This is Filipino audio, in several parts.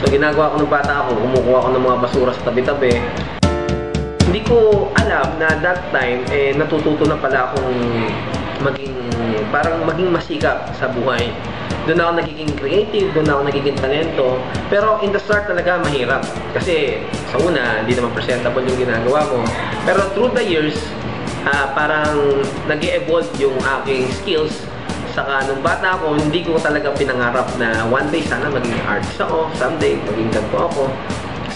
ginagawa ko nung bata ako, kumukuha ako ng mga basura sa tabi-tabi. Hindi ko alam na that time, natututo na pala akong maging masikap sa buhay. Doon ako nagiging creative, doon ako nagiging talento. Pero in the start talaga mahirap. Kasi sa una, hindi naman presentable yung ginagawa mo. Pero through the years, parang nag-evolve yung aking skills. Saka nung bata ako, hindi ko talaga pinangarap na one day sana maging artist ako, someday maging ganito ako.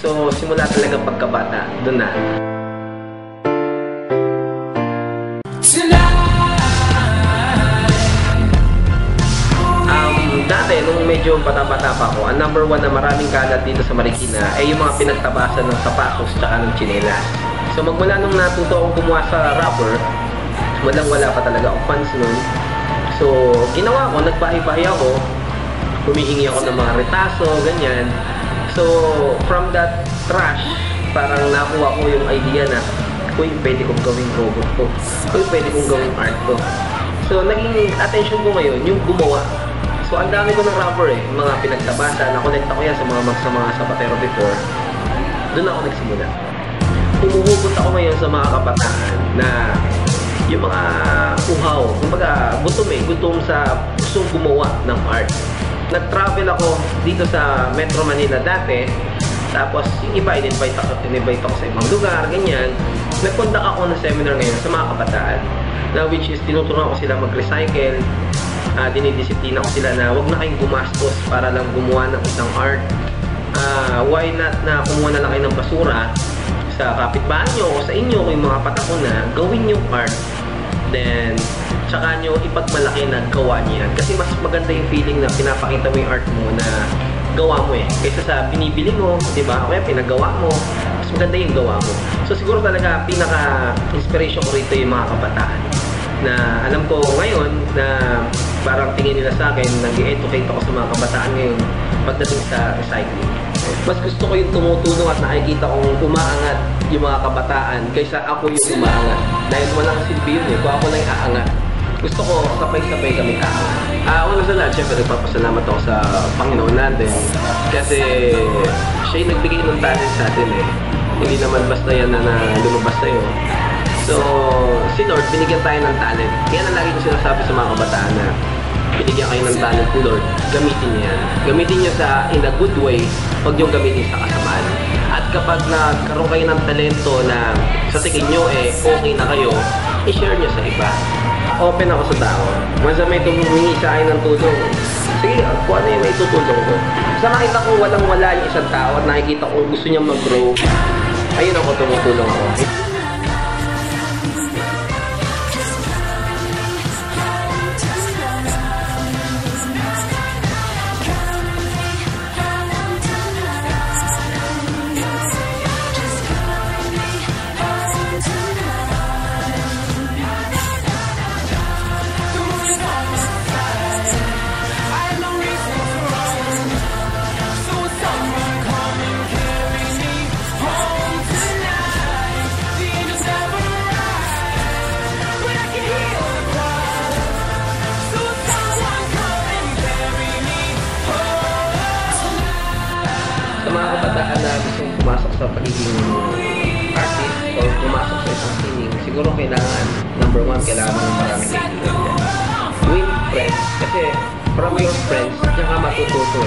So simula talaga pagkabata, doon na. Dati, nung medyo bata-bata pa ako, ang number one na maraming kalat dito sa Marikina ay yung mga pinagtabasan ng sapatos tsaka ng tsinelas. So magmula nung natuto akong gumawa sa rubber, walang-wala pa talaga akong fans nun. So ginawa ko, nagbahay-bahay ako, humihingi ako ng mga retaso, ganyan. So from that trash, parang nakuha ko yung idea na, uy, pwede kong gawing robot ko. Uy, pwede kong gawing art ko. So naging attention ko ngayon, yung gumawa. So, ang dami ko ng rubber mga pinagtabasa. Nakonekta ko yan sa mga sapatero before. Doon ako nagsimula. Humuhugot ako ngayon sa mga kabataan na yung mga uhaw, kumbaga gutom sa gustong gumawa ng art. Nag-travel ako dito sa Metro Manila dati. Tapos, yung iba, in-invite ako sa ibang lugar, ganyan. Nag-conduct ako ng seminar ngayon sa mga kabataan. Na which is, tinuturuan ko sila mag-recycle. Dinidisiplina ko sila na huwag na kayong gumastos para lang gumawa ng isang art. Why not na kumuha na lang kayo ng basura sa kapitbahay nyo o sa inyo kung yung mga patako na gawin yung art. Then, tsaka nyo ipagmalaki na gawa niya. Kasi mas maganda yung feeling na pinapakita mo yung art mo na gawa mo kaysa sa binibili mo, di ba? Okay, pinagawa mo. Mas maganda yung gawa mo. So, siguro talaga pinaka-inspiration ko rito yung mga kabataan. Na alam ko ngayon na parang tingin nila sa akin, nag-educate ako sa mga kabataan ngayon pagdating sa recycling. Mas gusto ko yung tumutulong at nakikita kong umaangat yung mga kabataan kaysa ako yung umaangat. Dahil walang silbi yun kung ako lang aangat. Gusto ko sabay-sabay kami aangat. Una sa lahat, syempre nagpapasalamat ako sa Panginoon natin kasi siya yung nagbigay ng talent sa atin Hindi naman basta yan na lumabas sa'yo. So, si Lord, binigyan tayo ng talent. Yan ang lagi ko sinasabi sa mga kabataan na binigyan kayo ng talent ni Lord, gamitin niyo yan. Gamitin niyo in a good way, huwag niyo gamitin sa kasamaan. At kapag nagkaroon kayo ng talento na sa tingin niyo okay na kayo, i-share niyo sa iba. Open ako sa tao. Once may humingi sa akin ng tulong, sige, kung ano yung may tutulong ko. Sa nakita ko walang-wala yung isang tao at nakikita ko gusto niya mag-grow, ayun ako, tumutulong ako. Mga kabataan na gustong pumasok sa pagiging artist o pumasok sa isang sining, siguro kailangan, number one, kailangan ng maraming kaibigan. Win friends. Kasi from your friends, diyan ka matututo